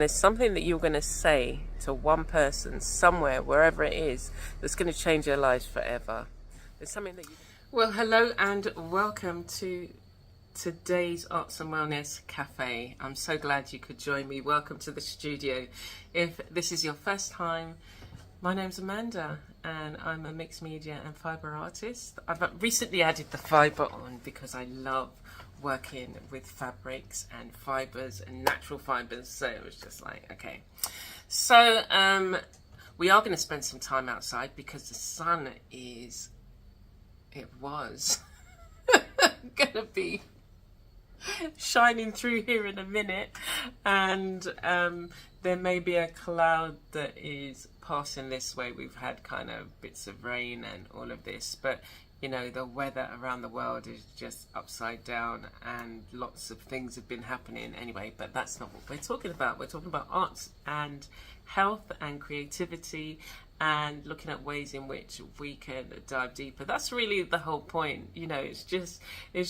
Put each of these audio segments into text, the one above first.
There's something that you're going to say to one person somewhere, wherever it is, that's going to change their lives forever. There's something that you... Well, hello and welcome to today's Arts and Wellness Cafe. I'm so glad you could join me. Welcome to the studio. If this is your first time, my name's Amanda and I'm a mixed media and fibre artist. I've recently added the fibre on because I love working with fabrics and fibres and natural fibres, so it was just like, okay. So we are going to spend some time outside because the sun was going to be shining through here in a minute, and there may be a cloud that is passing this way. We've had kind of bits of rain and all of this, but you know, the weather around the world is just upside down and lots of things have been happening anyway, but that's not what we're talking about. We're talking about arts and health and creativity and looking at ways in which we can dive deeper. That's really the whole point. You know, it's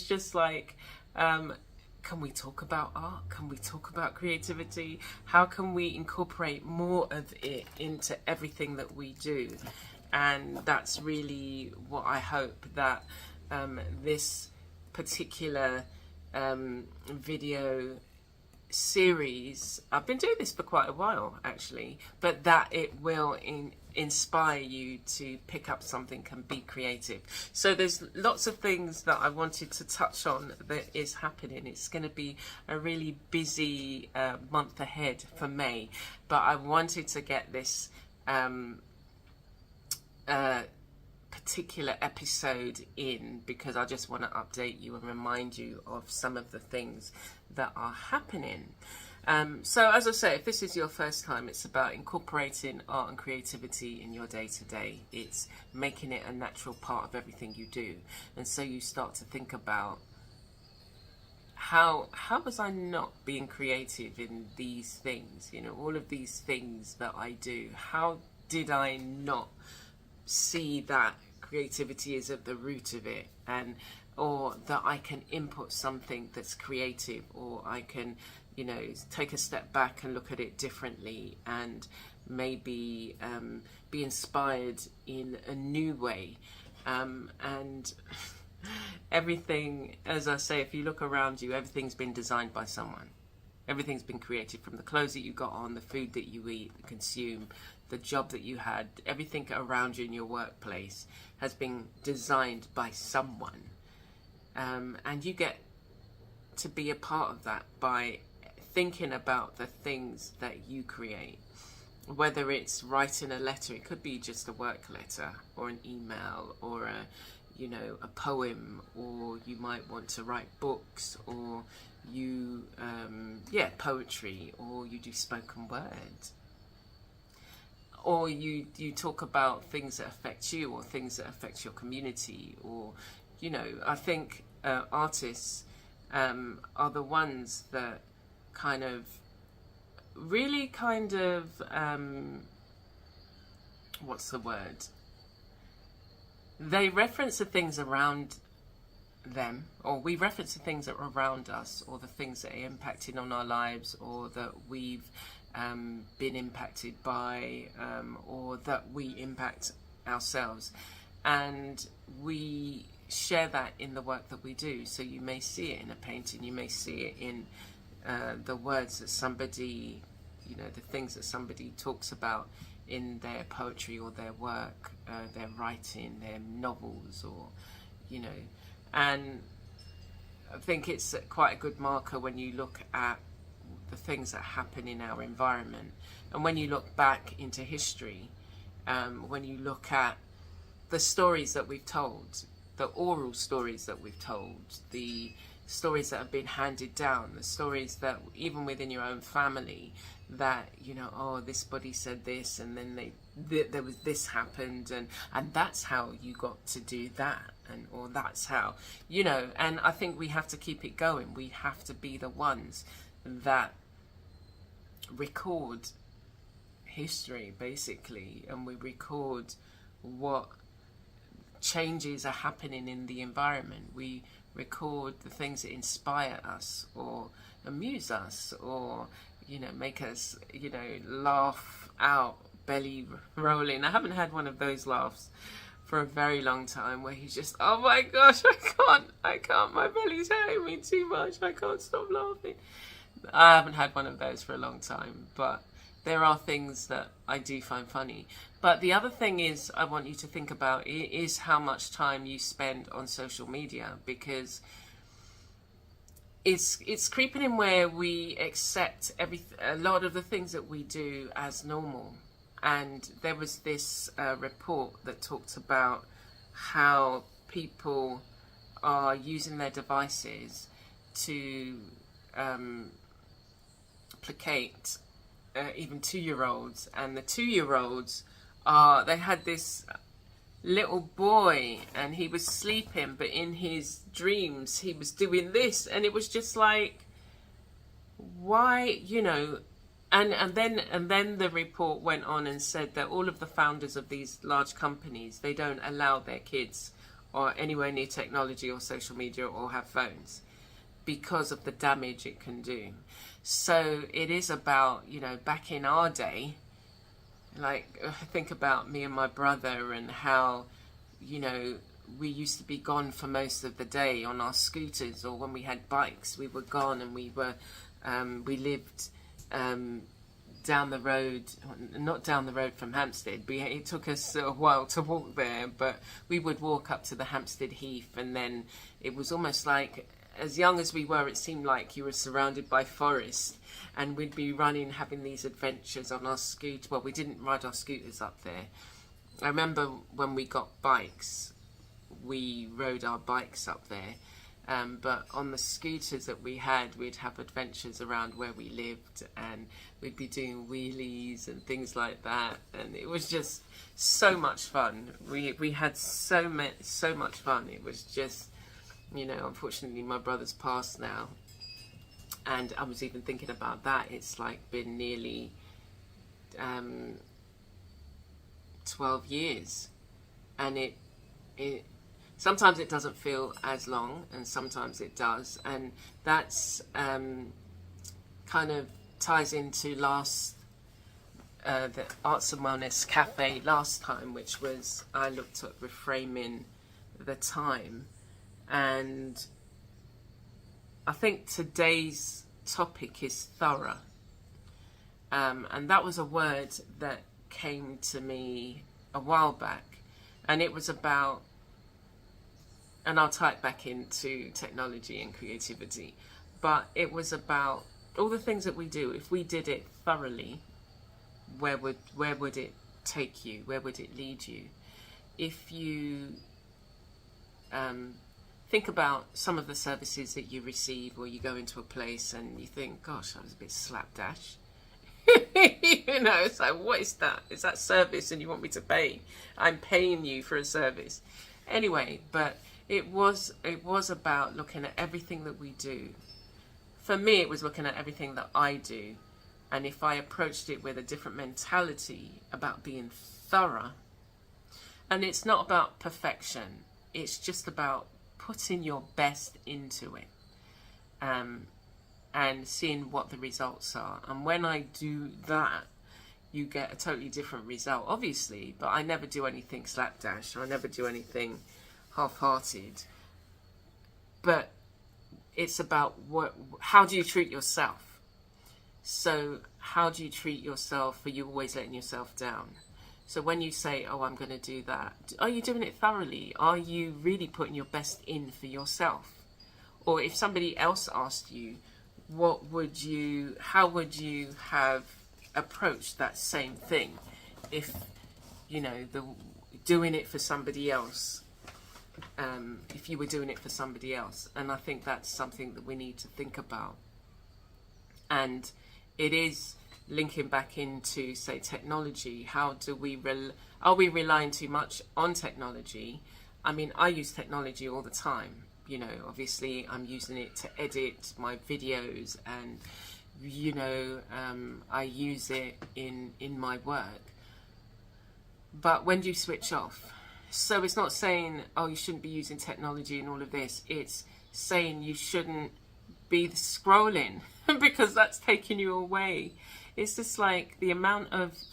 just like, can we talk about art? Can we talk about creativity? How can we incorporate more of it into everything that we do? And that's really what I hope that this particular video series, I've been doing this for quite a while actually, but that it will inspire you to pick up something and be creative. So there's lots of things that I wanted to touch on that is happening. It's going to be a really busy month ahead for May, but I wanted to get this particular episode in because I just want to update you and remind you of some of the things that are happening. So as I say, if this is your first time, it's about incorporating art and creativity in your day-to-day. It's making it a natural part of everything you do. And so you start to think about how was I not being creative in these things, you know, all of these things that I do. How did I not see that creativity is at the root of it, and or that I can input something that's creative, or I can, you know, take a step back and look at it differently and maybe be inspired in a new way. And everything, as I say, if you look around you, everything's been designed by someone. Everything's been created, from the clothes that you got on, the food that you eat, consume, the job that you had, everything around you in your workplace has been designed by someone. And you get to be a part of that by thinking about the things that you create. Whether it's writing a letter, it could be just a work letter or an email or a poem, or you might want to write books, or you poetry, or you do spoken word, or you talk about things that affect you or things that affect your community. Or, you know, I think artists are the ones that kind of really what's the word? They reference the things around them, or we reference the things that are around us, or the things that are impacting on our lives, or that we've been impacted by, or that we impact ourselves, and we share that in the work that we do. So you may see it in a painting, you may see it in the words that somebody, you know, the things that somebody talks about in their poetry or their work, their writing, their novels, or, you know. And I think it's quite a good marker when you look at the things that happen in our environment, and when you look back into history, when you look at the stories that we've told, the oral stories that we've told, the stories that have been handed down, the stories that even within your own family, that, you know, oh, this body said this, and then there was this happened, and that's how you got to do that, and or that's how, you know. And I think we have to keep it going. We have to be the ones that record history, basically, and we record what changes are happening in the environment. We record the things that inspire us or amuse us, or, make us, laugh out, belly rolling. I haven't had one of those laughs for a very long time where he's just, oh my gosh, I can't, my belly's hurting me too much, I can't stop laughing. I haven't had one of those for a long time, but there are things that I do find funny. But the other thing is, I want you to think about is how much time you spend on social media, because it's creeping in where we accept a lot of the things that we do as normal. And there was this report that talked about how people are using their devices to placate even 2-year-olds, and the 2-year-olds they had this little boy and he was sleeping, but in his dreams he was doing this, and it was just like, why, and then the report went on and said that all of the founders of these large companies, they don't allow their kids or anywhere near technology or social media or have phones because of the damage it can do. So it is about, back in our day, like, think about me and my brother and how, we used to be gone for most of the day on our scooters, or when we had bikes, we were gone, and we lived down the road, not down the road from Hampstead. It took us a while to walk there, but we would walk up to the Hampstead Heath, and then it was almost like, as young as we were, it seemed like you were surrounded by forest, and we'd be running, having these adventures on our scooter. Well, we didn't ride our scooters up there. I remember when we got bikes, we rode our bikes up there. But on the scooters that we had, we'd have adventures around where we lived, and we'd be doing wheelies and things like that. And it was just so much fun. We had so much fun. It was just, unfortunately my brother's passed now. And I was even thinking about that. It's like been nearly 12 years. And it sometimes it doesn't feel as long, and sometimes it does. And that's kind of ties into the Arts and Wellness Cafe last time, which was, I looked at reframing the time. And I think today's topic is thorough. And that was a word that came to me a while back. And it was about, and I'll tie it back into technology and creativity, but it was about all the things that we do. If we did it thoroughly, where would it take you? Where would it lead you? If you think about some of the services that you receive, or you go into a place and you think, gosh, that was a bit slapdash. It's like, what is that? Is that service and you want me to pay? I'm paying you for a service. Anyway, but it was about looking at everything that we do. For me, it was looking at everything that I do. And if I approached it with a different mentality about being thorough, and it's not about perfection, it's just about putting your best into it, and seeing what the results are. And when I do that, you get a totally different result, obviously, but I never do anything slapdash, or I never do anything half-hearted. But it's about how do you treat yourself? So how do you treat yourself? Are you always letting yourself down? So when you say, oh, I'm going to do that, are you doing it thoroughly? Are you really putting your best in for yourself? Or if somebody else asked you, how would you have approached that same thing if, doing it for somebody else, if you were doing it for somebody else? And I think that's something that we need to think about. And it is linking back into, say, technology. How do are we relying too much on technology? I mean, I use technology all the time. Obviously I'm using it to edit my videos, and I use it in my work. But when do you switch off? So it's not saying, oh, you shouldn't be using technology and all of this. It's saying you shouldn't be scrolling because that's taking you away. It's just like the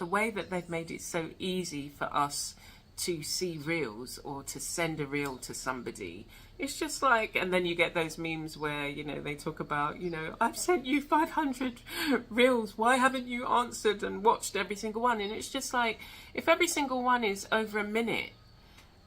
way that they've made it so easy for us to see reels or to send a reel to somebody. It's just like, and then you get those memes where, you know, they talk about, you know, I've sent you 500 reels, why haven't you answered and watched every single one? And it's just like, if every single one is over a minute,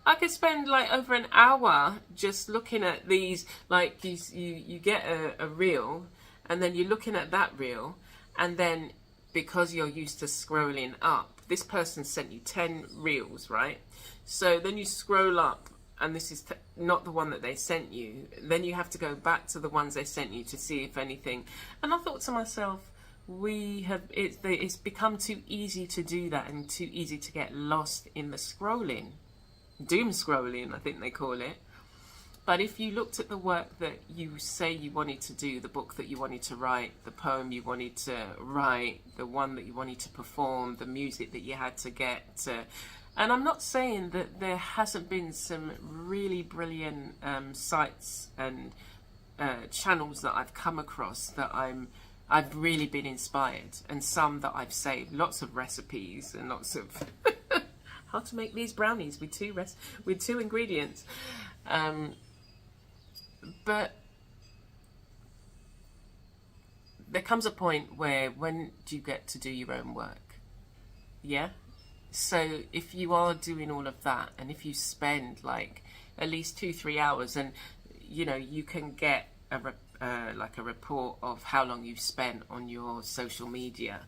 I could spend like over an hour just looking at these. Like you get a reel, and then you're looking at that reel, and then because you're used to scrolling up, this person sent you 10 reels, right? So then you scroll up, and this is not the one that they sent you. Then you have to go back to the ones they sent you to see if anything. And I thought to myself, it's become too easy to do that, and too easy to get lost in the scrolling. Doom scrolling, I think they call it. But if you looked at the work that you say you wanted to do, the book that you wanted to write, the poem you wanted to write, the one that you wanted to perform, the music that you had to get to, and I'm not saying that there hasn't been some really brilliant sites and channels that I've come across that I've really been inspired, and some that I've saved, lots of recipes and lots of how to make these brownies with two ingredients. But there comes a point where, when do you get to do your own work? Yeah? So if you are doing all of that, and if you spend like at least 2-3 hours, and you know, you can get like a report of how long you've spent on your social media,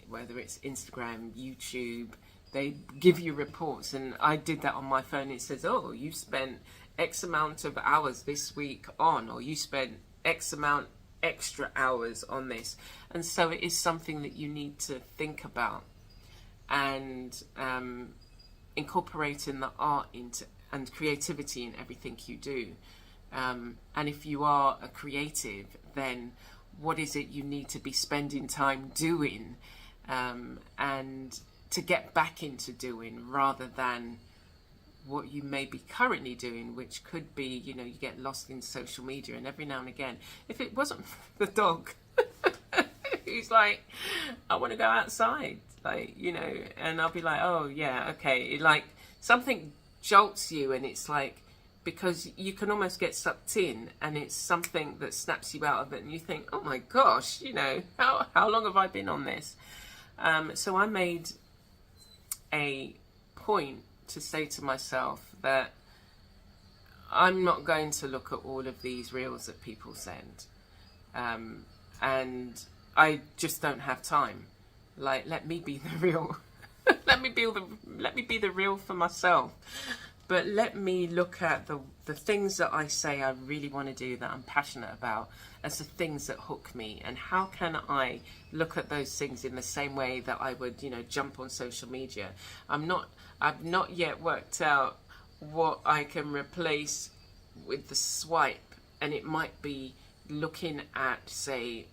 whether it's Instagram, YouTube, they give you reports. And I did that on my phone. It says, oh, you spent X amount of hours this week on, or you spent X amount extra hours on this. And so it is something that you need to think about, and incorporating the art into and creativity in everything you do. And if you are a creative, then what is it you need to be spending time doing, and to get back into doing, rather than what you may be currently doing, which could be, you know, you get lost in social media. And every now and again, if it wasn't for the dog who's like, I want to go outside, like, you know, and I'll be like, oh yeah, okay, it, like, something jolts you, and it's like, because you can almost get sucked in, and it's something that snaps you out of it, and you think, oh my gosh, you know, how long have I been on this? So I made a point to say to myself that I'm not going to look at all of these reels that people send, and I just don't have time. Like, let me be the real let me be the real for myself. But let me look at the things that I say I really want to do, that I'm passionate about, as the things that hook me. And how can I look at those things in the same way that I would, you know, jump on social media? I've not yet worked out what I can replace with the swipe. And it might be looking at, say,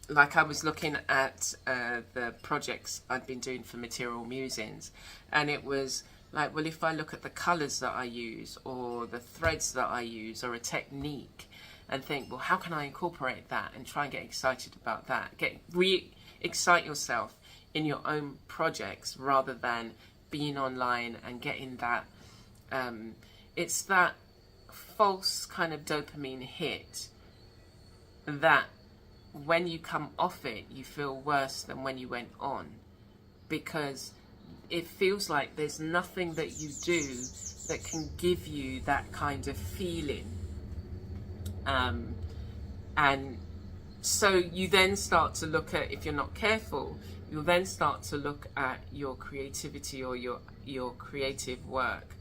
like I was looking at the projects I've been doing for Material Musings, and it was like, well, if I look at the colours that I use, or the threads that I use, or a technique, and think, well, how can I incorporate that, and try and get excited about that? Excite yourself in your own projects, rather than being online and getting that, it's that false kind of dopamine hit that when you come off it, you feel worse than when you went on, because it feels like there's nothing that you do that can give you that kind of feeling. And so you then start to look at, if you're not careful, you'll then start to look at your creativity or your creative work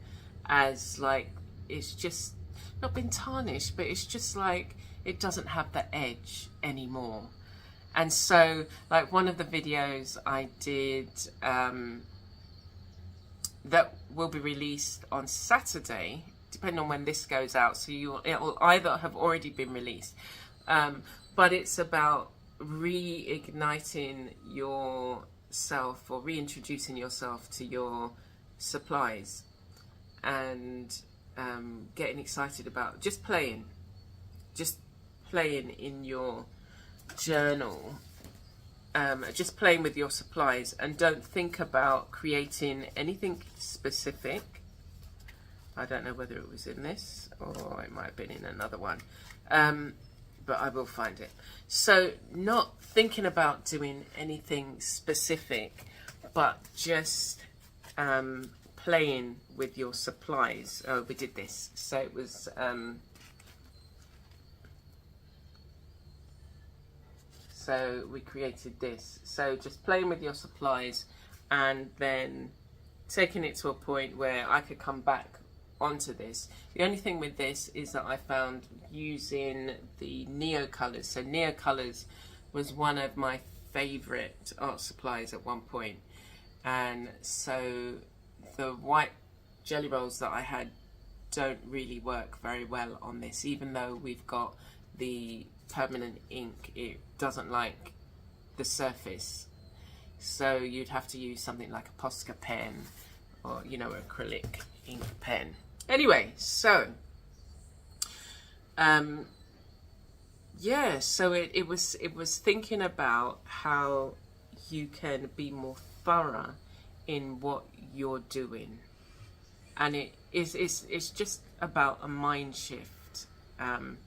as like, it's just not been tarnished, but it's just like, it doesn't have the edge anymore. And so, like, one of the videos I did, that will be released on Saturday, depending on when this goes out, so it will either have already been released, but it's about reigniting yourself, or reintroducing yourself to your supplies, and getting excited about just playing, just playing in your journal, just playing with your supplies, and don't think about creating anything specific. I don't know whether it was in this or it might have been in another one, but I will find it. So not thinking about doing anything specific, but just playing with your supplies. Oh, we did this. So it was so we created this. So just playing with your supplies and then taking it to a point where I could come back onto this. The only thing with this is that I found using the Neo colours. So Neo colours was one of my favourite art supplies at one point. And so the white jelly rolls that I had don't really work very well on this. Even though we've got the permanent ink, it doesn't like the surface. So you'd have to use something like a Posca pen or, you know, acrylic ink pen. Anyway, so yeah, so it was thinking about how you can be more thorough in what you're doing, and it's just about a mind shift, and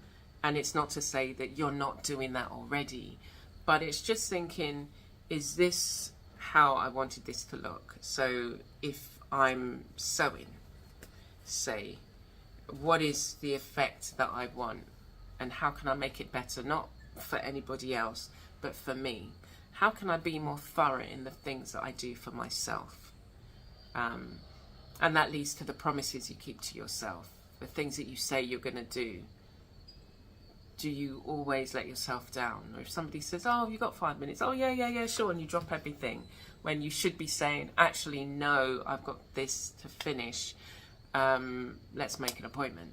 it's not to say that you're not doing that already, but it's just thinking, is this how I wanted this to look? So if I'm sewing, say, what is the effect that I want, and how can I make it better, not for anybody else but for me? How can I be more thorough in the things that I do for myself? And that leads to the promises you keep to yourself, the things that you say you're going to do. Do you always let yourself down? Or if somebody says, oh, you got 5 minutes, oh yeah, sure, and you drop everything, when you should be saying, actually, no, I've got this to finish. Let's make an appointment.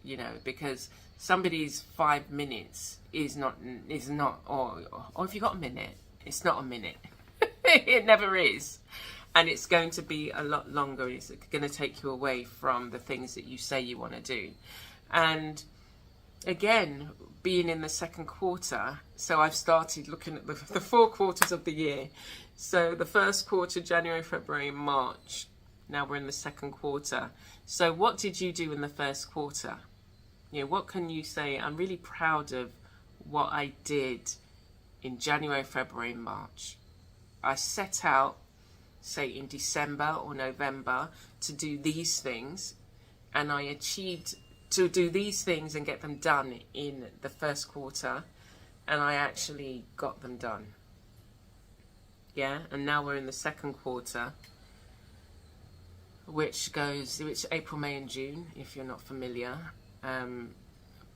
You know, because somebody's 5 minutes is not, or if you got a minute, it's not a minute. It never is. And it's going to be a lot longer. It's going to take you away from the things that you say you want to do. And again, being in the second quarter, so I've started looking at the 4 quarters of the year. So the first quarter, January, February, March. Now we're in the second quarter. So what did you do in the first quarter? You know, what can you say? I'm really proud of what I did in January, February, March. I set out, say in December or November, to do these things, and I achieved to do these things and get them done in the first quarter, and I actually got them done. Yeah, and now we're in the second quarter, which April, May and June, if you're not familiar.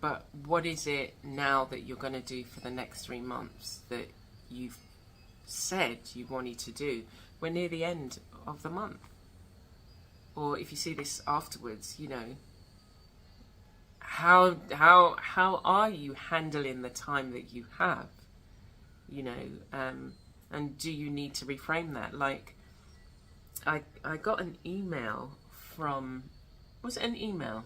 But what is it now that you're going to do for the next 3 months that you've said you wanted to do? We're near the end of the month. Or if you see this afterwards, you know, how are you handling the time that you have? You know, and do you need to reframe that? Like, I got an email from, was it an email?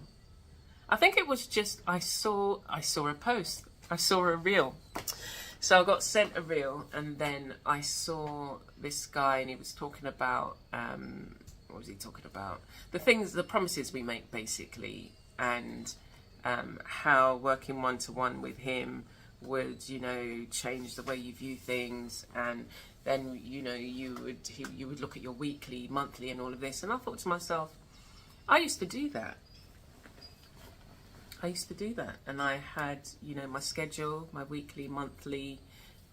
I think it was just, I saw a post, I saw a reel. So I got sent a reel, and then I saw this guy, and he was talking about, what was he talking about? The promises we make, basically, and how working one-to-one with him would, you know, change the way you view things, and then, you know, you would look at your weekly, monthly, and all of this. And I thought to myself, I used to do that. And I had, you know, my schedule, my weekly, monthly.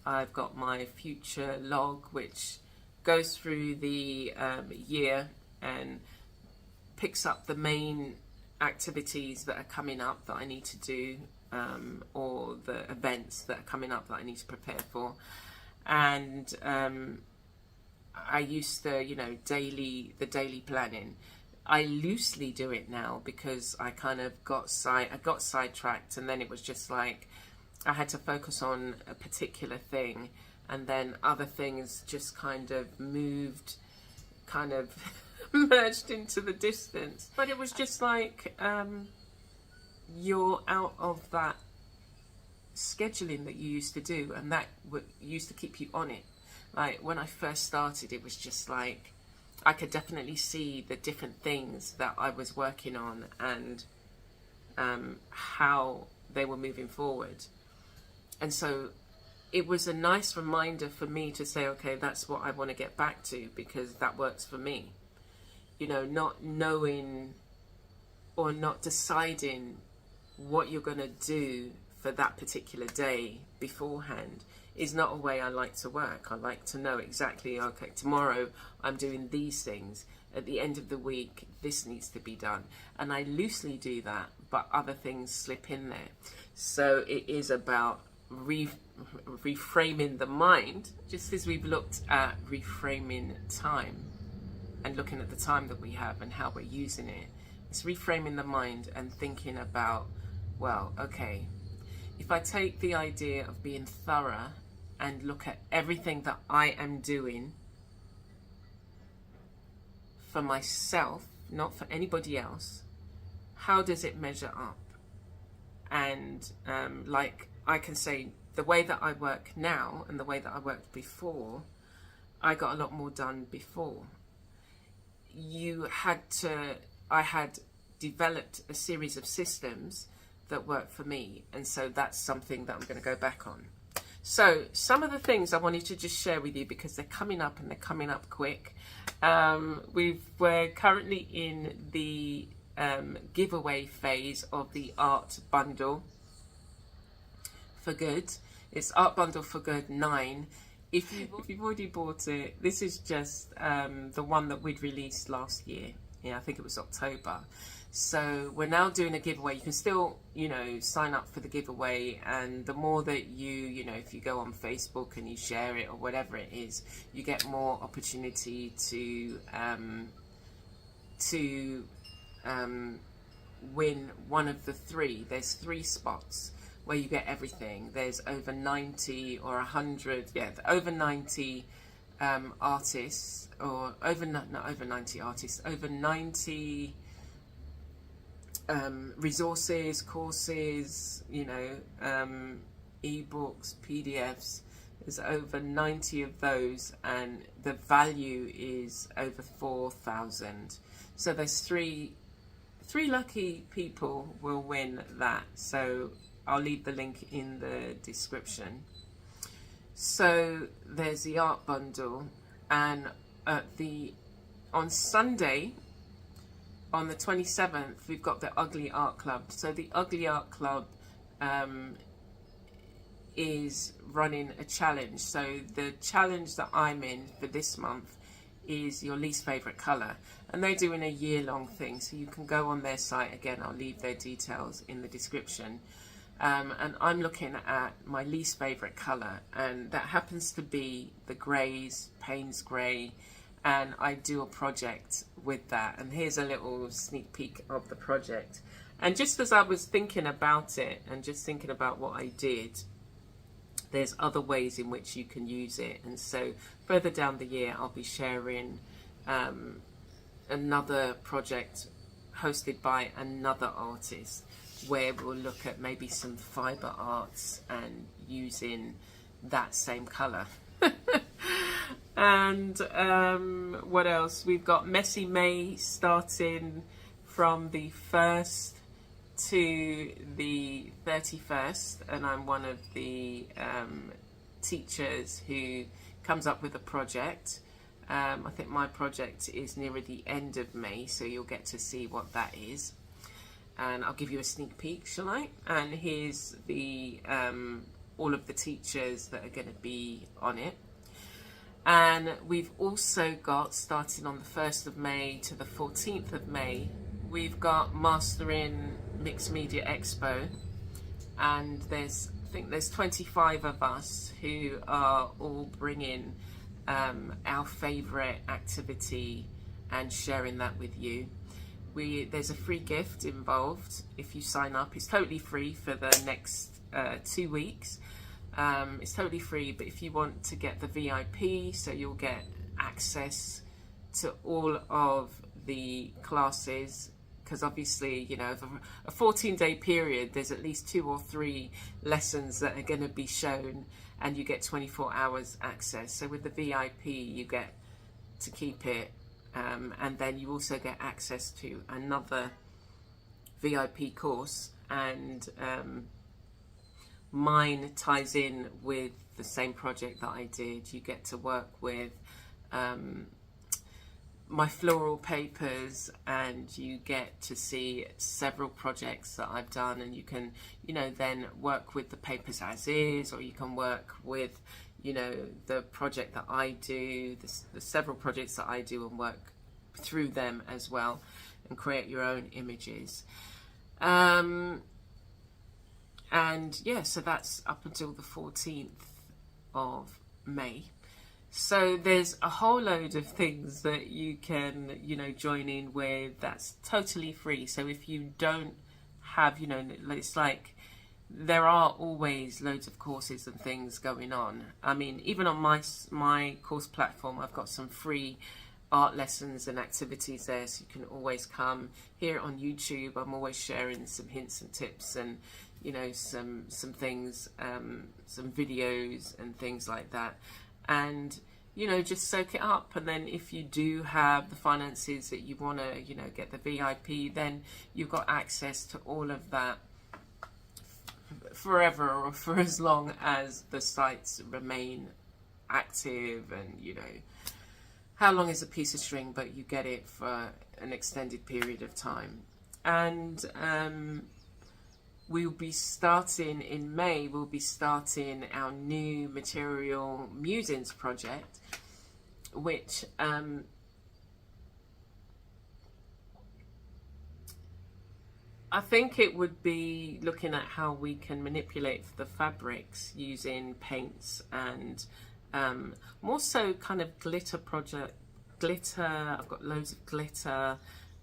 I've got my future log, which goes through the year and picks up the main activities that are coming up that I need to do, or the events that are coming up that I need to prepare for. And I used to, you know, the daily planning. I loosely do it now because I kind of got sidetracked, and then it was just like I had to focus on a particular thing, and then other things just kind of moved, kind of merged into the distance. But it was just like you're out of that scheduling that you used to do, and that used to keep you on it. Like when I first started, it was just like I could definitely see the different things that I was working on and how they were moving forward. And so it was a nice reminder for me to say, okay, that's what I want to get back to, because that works for me. You know, not knowing or not deciding what you're going to do for that particular day beforehand is not a way I like to work. I like to know exactly, okay, tomorrow I'm doing these things. At the end of the week, this needs to be done. And I loosely do that, but other things slip in there. So it is about reframing the mind, just as we've looked at reframing time and looking at the time that we have and how we're using it. It's reframing the mind and thinking about, well, okay, if I take the idea of being thorough and look at everything that I am doing for myself, not for anybody else, how does it measure up? And like I can say, the way that I work now and the way that I worked before, I got a lot more done before. I had developed a series of systems that worked for me, and so that's something that I'm going to go back on. So some of the things I wanted to just share with you, because they're coming up and they're coming up quick. We're currently in the giveaway phase of the Art Bundle for Good. It's Art Bundle for Good 9. If you've already bought it, this is just the one that we'd released last year. Yeah, I think it was October. So we're now doing a giveaway. You can still, sign up for the giveaway, and the more that if you go on Facebook and you share it or whatever it is, you get more opportunity to win one of the 3. There's 3 spots where you get everything. There's over 90 or 100, over 90 artists, or over 90 resources, courses, ebooks, PDFs. There's over 90 of those, and the value is over 4,000. So there's three lucky people will win that. So I'll leave the link in the description. So there's the Art Bundle, and on Sunday, on the 27th, we've got the Ugly Art Club. So the Ugly Art Club is running a challenge. So the challenge that I'm in for this month is your least favourite colour. And they're doing a year-long thing. So you can go on their site. Again, I'll leave their details in the description. And I'm looking at my least favourite colour. And that happens to be the greys, Payne's grey. And I do a project with that, and here's a little sneak peek of the project. And just as I was thinking about it and just thinking about what I did, there's other ways in which you can use it. And so further down the year, I'll be sharing another project hosted by another artist, where we'll look at maybe some fiber arts and using that same colour. And what else? We've got Messy May starting from the 1st to the 31st, and I'm one of the teachers who comes up with a project. I think my project is nearer the end of May, so you'll get to see what that is. And I'll give you a sneak peek, shall I? And here's the all of the teachers that are going to be on it. And we've also got, starting on the 1st of May to the 14th of May, we've got Mastering Mixed Media Expo. And I think there's 25 of us who are all bringing our favourite activity and sharing that with you. There's a free gift involved if you sign up. It's totally free for the next 2 weeks. It's totally free, but if you want to get the VIP, so you'll get access to all of the classes because obviously, you know, a 14-day period, there's at least 2 or 3 lessons that are going to be shown, and you get 24 hours access. So with the VIP, you get to keep it, and then you also get access to another VIP course, and mine ties in with the same project that I did. You get to work with my floral papers, and you get to see several projects that I've done, and you can, you know, then work with the papers as is, or you can work with, you know, the project that I do, the several projects that I do, and work through them as well, and create your own images. And yeah, so that's up until the 14th of May. So there's a whole load of things that you can, you know, join in with. That's totally free. So if you don't have, you know, it's like there are always loads of courses and things going on. I mean, even on my course platform, I've got some free art lessons and activities there, so you can always come. Here on YouTube, I'm always sharing some hints and tips, and, you know, some things, some videos and things like that. And, you know, just soak it up. And then if you do have the finances that you want to, you know, get the VIP, then you've got access to all of that forever, or for as long as the sites remain active. And, you know, how long is a piece of string, but you get it for an extended period of time. And we'll be starting in May, we'll be starting our new Material Musings project, which I think it would be looking at how we can manipulate the fabrics using paints, and more so kind of glitter. I've got loads of glitter,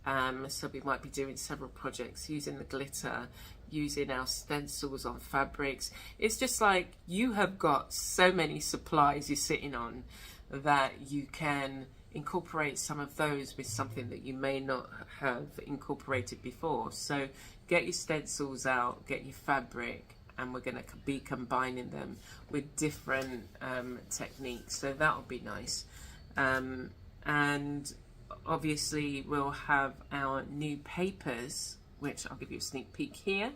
so we might be doing several projects using the glitter, using our stencils on fabrics. It's just like you have got so many supplies you're sitting on that you can incorporate some of those with something that you may not have incorporated before. So get your stencils out, get your fabric, and we're going to be combining them with different techniques. So that'll be nice. And obviously we'll have our new papers, which I'll give you a sneak peek here,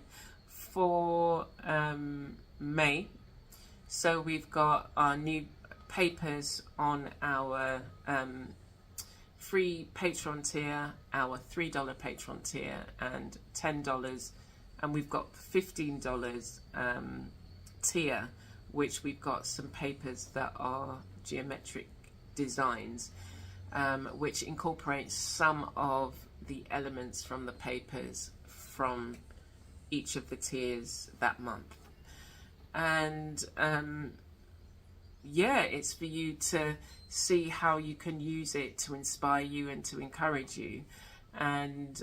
for May. So we've got our new papers on our free Patreon tier, our $3 Patreon tier, and $10, and we've got $15 tier, which we've got some papers that are geometric designs, which incorporates some of the elements from the papers from each of the tiers that month. And yeah, it's for you to see how you can use it to inspire you and to encourage you, and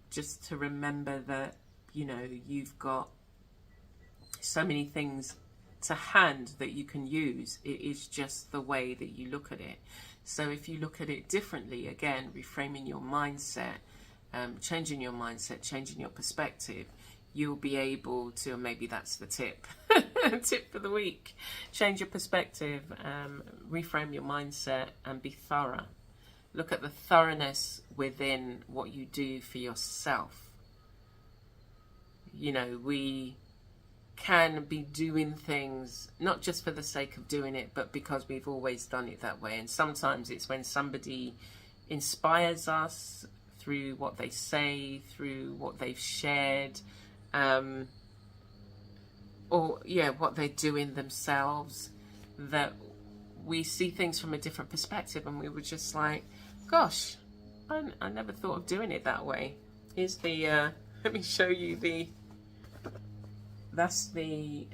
just to remember that, you know, you've got so many things to hand that you can use. It is just the way that you look at it. So if you look at it differently, again, reframing your mindset, changing your mindset, changing your perspective, you'll be able to, maybe that's the tip, tip for the week, change your perspective, reframe your mindset, and be thorough. Look at the thoroughness within what you do for yourself. You know, we can be doing things not just for the sake of doing it, but because we've always done it that way. And sometimes it's when somebody inspires us through what they say, through what they've shared, or yeah, what they're doing themselves, that we see things from a different perspective, and we were just like, gosh, I never thought of doing it that way. Here's the let me show you that's the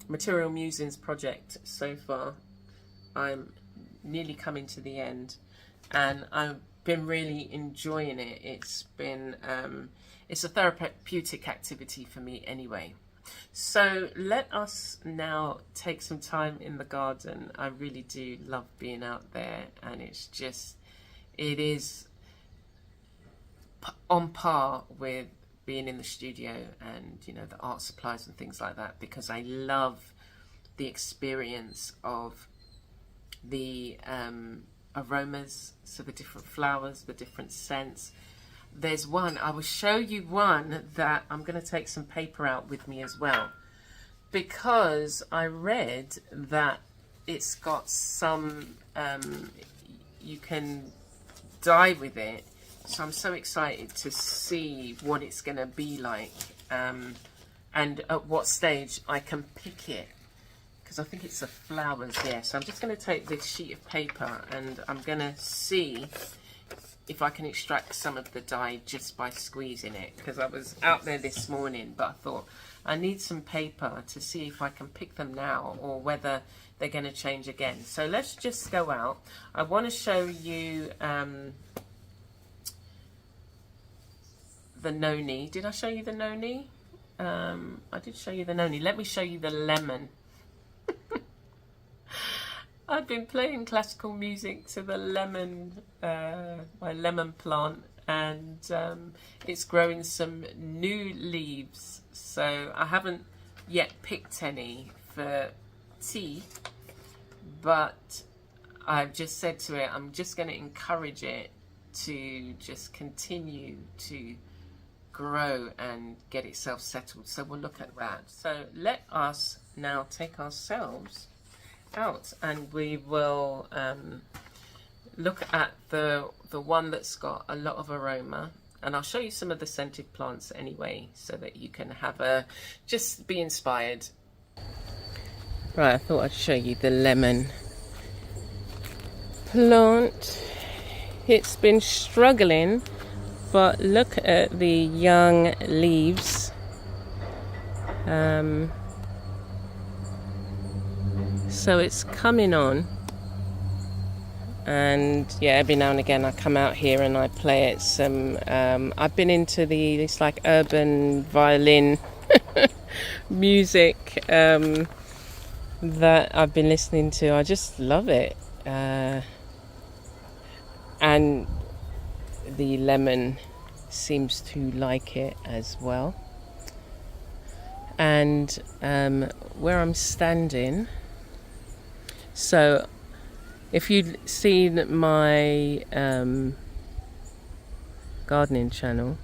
Material Musings project so far. I'm nearly coming to the end, and I've been really enjoying it. It's been it's a therapeutic activity for me anyway. So let us now take some time in the garden. I really do love being out there, and it's just, it is on par with being in the studio and, you know, the art supplies and things like that, because I love the experience of the aromas, so the different flowers, the different scents. There's one, I will show you one that I'm going to take some paper out with me as well, because I read that it's got some, you can dye with it. So I'm so excited to see what it's going to be like, and at what stage I can pick it, because I think it's the flowers. Yeah, so I'm just going to take this sheet of paper and I'm going to see if I can extract some of the dye just by squeezing it, because I was out there this morning, but I thought I need some paper to see if I can pick them now or whether they're going to change again. So let's just go out. I want to show you the noni. Did I show you the noni? I did show you the noni. Let me show you the lemon. I've been playing classical music to the lemon, my lemon plant, and it's growing some new leaves. So I haven't yet picked any for tea, but I've just said to it, I'm just going to encourage it to just continue to grow and get itself settled. So we'll look at that. So let us now take ourselves out and we will look at the one that's got a lot of aroma, and I'll show you some of the scented plants anyway, so that you can have a, just be inspired. Right, I thought I'd show you the lemon plant. It's been struggling, but look at the young leaves. So it's coming on, and yeah, every now and again I come out here and I play it some. I've been into this like urban violin music that I've been listening to. I just love it, and the lemon seems to like it as well. And where I'm standing, so if you'd seen my gardening channel,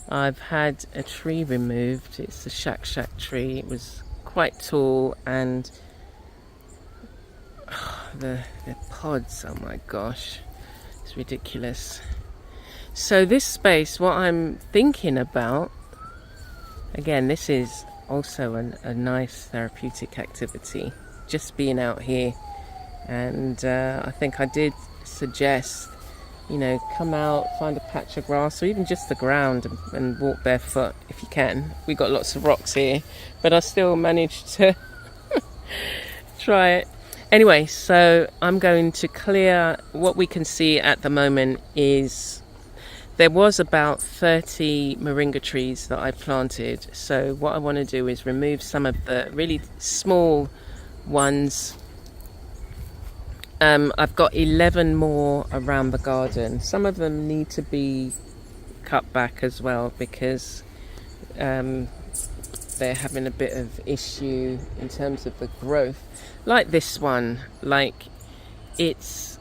I've had a tree removed. It's a shack tree. It was quite tall, and the pods, oh my gosh, it's ridiculous. So this space, what I'm thinking about, again, this is also a nice therapeutic activity, just being out here. And I think I did suggest, you know, come out, find a patch of grass or even just the ground and walk barefoot if you can. We got lots of rocks here, but I still managed to try it. Anyway, so I'm going to clear. What we can see at the moment is there was about 30 moringa trees that I planted. So what I want to do is remove some of the really small ones. I've got 11 more around the garden. Some of them need to be cut back as well, because they're having a bit of issue in terms of the growth. Like this one, like it's,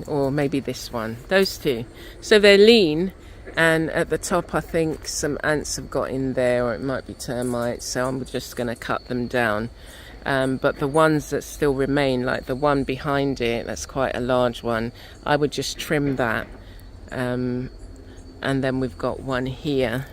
or maybe this one, those two. So they're lean, and at the top I think some ants have got in there, or it might be termites, so I'm just going to cut them down. But the ones that still remain, like the one behind it, that's quite a large one, I would just trim that. And then we've got one here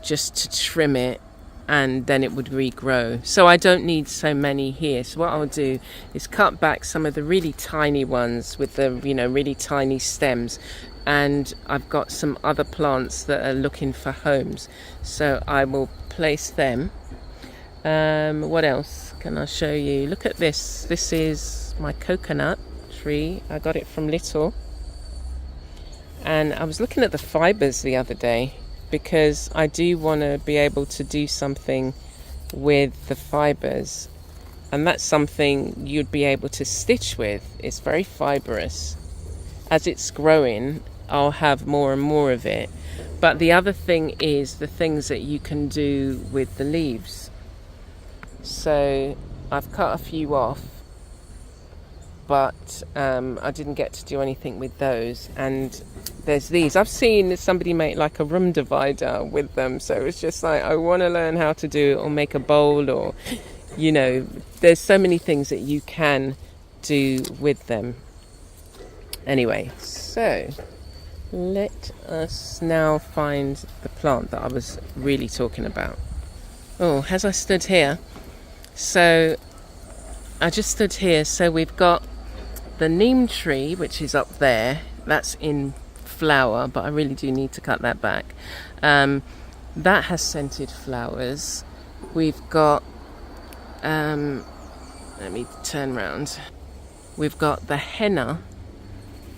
just to trim it, and then it would regrow. So I don't need so many here. So what I'll do is cut back some of the really tiny ones with the, you know, really tiny stems. And I've got some other plants that are looking for homes, so I will place them. What else can I show you? Look at this. This is my coconut tree. I got it from Little. And I was looking at the fibres the other day, because I do want to be able to do something with the fibres. And that's something you'd be able to stitch with. It's very fibrous. as it's growing, I'll have more and more of it. But the other thing is the things that you can do with the leaves. So I've cut a few off, but I didn't get to do anything with those. And there's these. I've seen somebody make like a room divider with them. So it's just like, I want to learn how to do it, or make a bowl, or, you know, there's so many things that you can do with them. Anyway, so let us now find the plant that I was really talking about. Oh, as I stood here, so I just stood here. So we've got the neem tree, which is up there. That's in flower, but I really do need to cut that back. That has scented flowers. We've got, let me turn round. We've got the henna.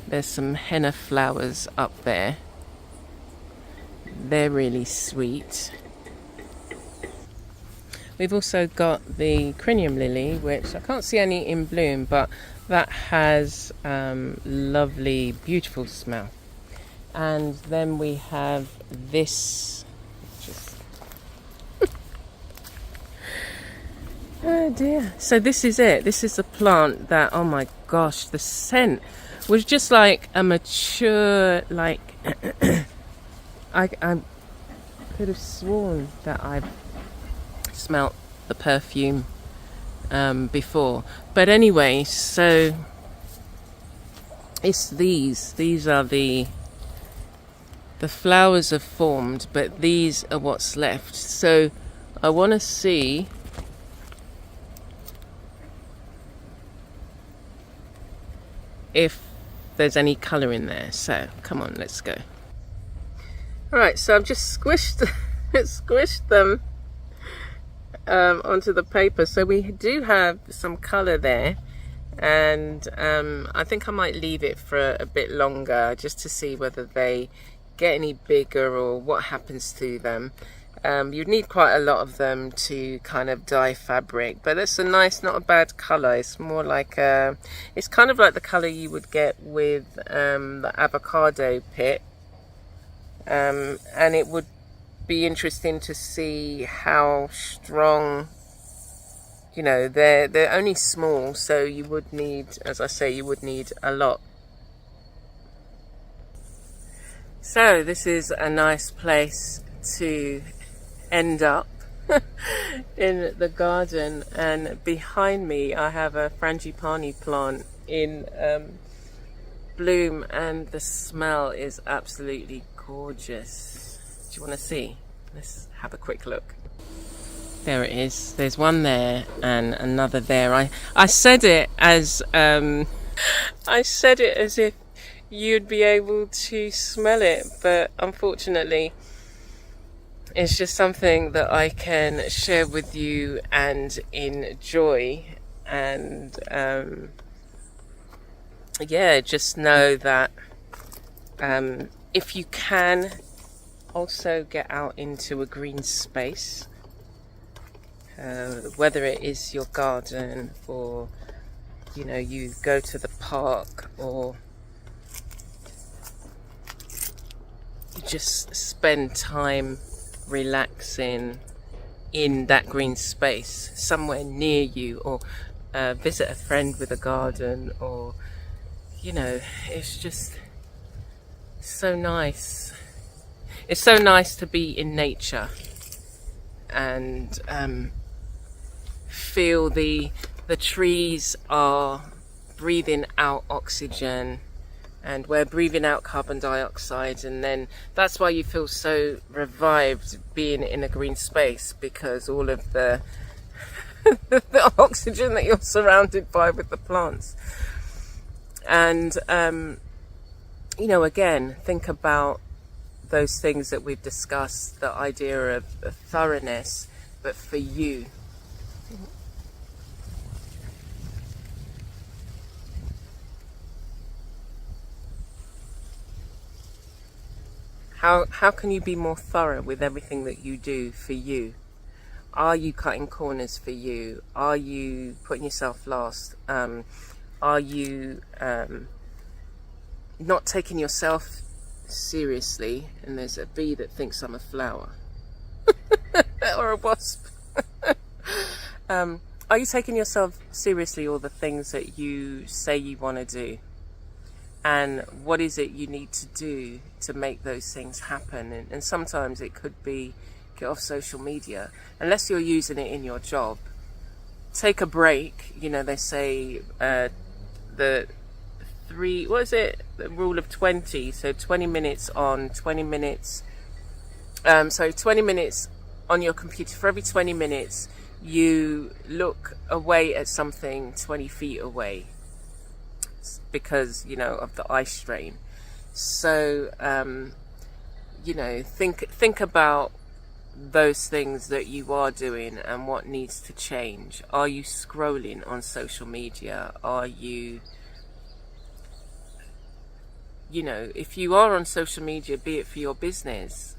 There's some henna flowers up there. They're really sweet. We've also got the crinium lily, which I can't see any in bloom, but that has lovely, beautiful smell. And then we have this. Oh dear. So this is it. This is the plant that, oh my gosh, the scent was just like a mature, like, I could have sworn that I smelt the perfume before. But anyway, so it's these are the flowers have formed, but these are what's left. So I want to see if there's any colour in there. So come on, let's go. Alright, so I've just squished them onto the paper. So we do have some colour there, and I think I might leave it for a bit longer just to see whether they get any bigger or what happens to them. You'd need quite a lot of them to kind of dye fabric, but it's a nice, not a bad colour. It's more like it's kind of like the colour you would get with the avocado pit, and it would be interesting to see how strong, you know, they're only small, so you would need, as I say, you would need a lot. So this is a nice place to end up in the garden, and behind me I have a frangipani plant in bloom, and the smell is absolutely gorgeous. Do you want to see? Let's have a quick look. There it is. There's one there and another there. I said it as if you'd be able to smell it, but unfortunately it's just something that I can share with you and enjoy. And yeah, just know that if you can also get out into a green space, whether it is your garden, or, you know, you go to the park, or you just spend time relaxing in that green space somewhere near you, or visit a friend with a garden, or, you know, it's just so nice. It's so nice to be in nature and feel the trees are breathing out oxygen, and we're breathing out carbon dioxide, and then that's why you feel so revived being in a green space, because all of the the oxygen that you're surrounded by with the plants. And you know, again, think about those things that we've discussed, the idea of thoroughness, but for you. How can you be more thorough with everything that you do for you? Are you cutting corners for you? Are you putting yourself last? Are you not taking yourself seriously, and there's a bee that thinks I'm a flower or a wasp. Are you taking yourself seriously, all the things that you say you want to do? And what is it you need to do to make those things happen? And sometimes it could be get off social media, unless you're using it in your job. Take a break. You know, they say the rule of 20. So 20 minutes on, 20 minutes. 20 minutes on your computer. For every 20 minutes, you look away at something 20 feet away, because, you know, of the eye strain. So, you know, think about those things that you are doing and what needs to change. Are you scrolling on social media? Are you, you know, if you are on social media, be it for your business,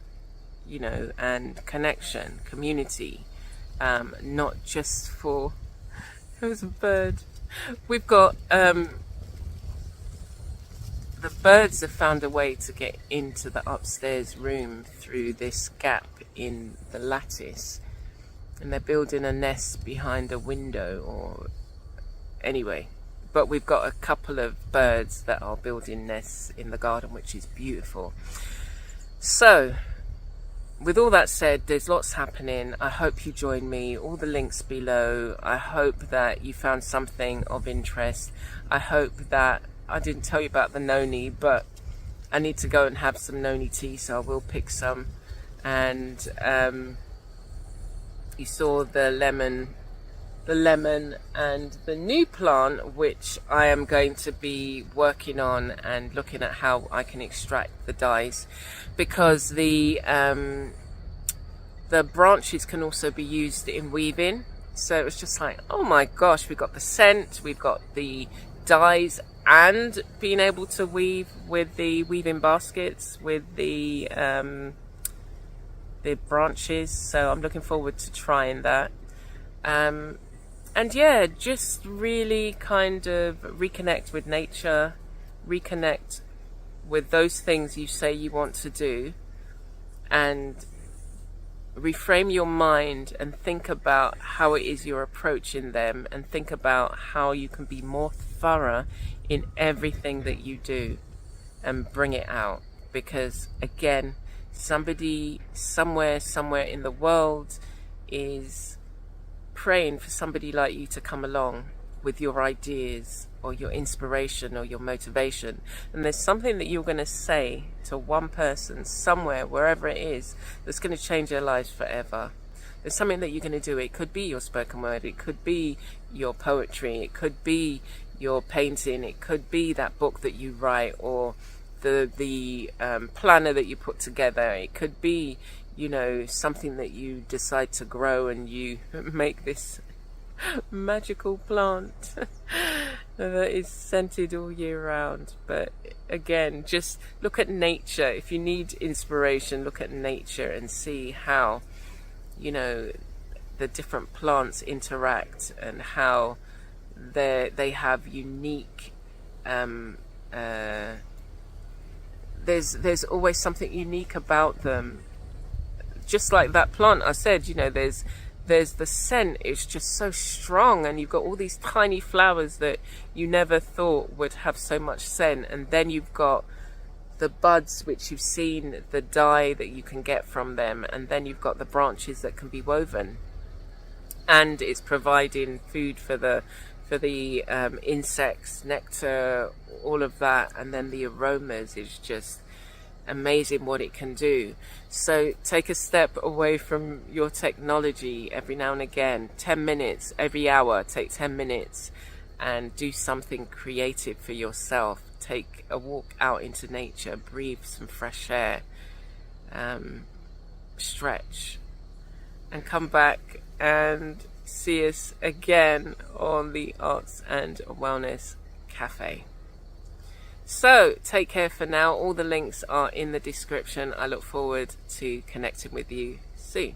you know, and connection, community, not just for, there was a bird. We've got, the birds have found a way to get into the upstairs room through this gap in the lattice, and they're building a nest behind a window, or anyway. But we've got a couple of birds that are building nests in the garden, which is beautiful. So, with all that said, there's lots happening. I hope you join me. All the links below. I hope that you found something of interest. I hope that I didn't tell you about the noni, but I need to go and have some noni tea, so I will pick some. And you saw the lemon and the new plant, which I am going to be working on and looking at how I can extract the dyes, because the branches can also be used in weaving. So it was just like, oh my gosh, we've got the scent, we've got the dyes, and being able to weave with the weaving baskets with the branches. So I'm looking forward to trying that. And yeah, just really kind of reconnect with nature, reconnect with those things you say you want to do, and reframe your mind and think about how it is you're approaching them, and think about how you can be more thorough in everything that you do and bring it out. Because again, somebody somewhere in the world is praying for somebody like you to come along with your ideas or your inspiration or your motivation. And there's something that you're going to say to one person somewhere, wherever it is, that's going to change their lives forever. There's something that you're going to do. It could be your spoken word, it could be your poetry, it could be your painting, it could be that book that you write, or the planner that you put together. It could be, you know, something that you decide to grow, and you make this magical plant that is scented all year round. But again, just look at nature. If you need inspiration, look at nature and see how, you know, the different plants interact, and how they have unique there's always something unique about them. Just like that plant I said, you know, there's the scent, it's just so strong, and you've got all these tiny flowers that you never thought would have so much scent, and then you've got the buds, which you've seen the dye that you can get from them, and then you've got the branches that can be woven, and it's providing food for the insects, nectar, all of that, and then the aromas is just amazing what it can do. So take a step away from your technology every now and again. 10 minutes every hour, take 10 minutes and do something creative for yourself. Take a walk out into nature, breathe some fresh air, stretch, and come back and see us again on the Arts and Wellness Cafe. So take care for now. All the links are in the description. I look forward to connecting with you soon.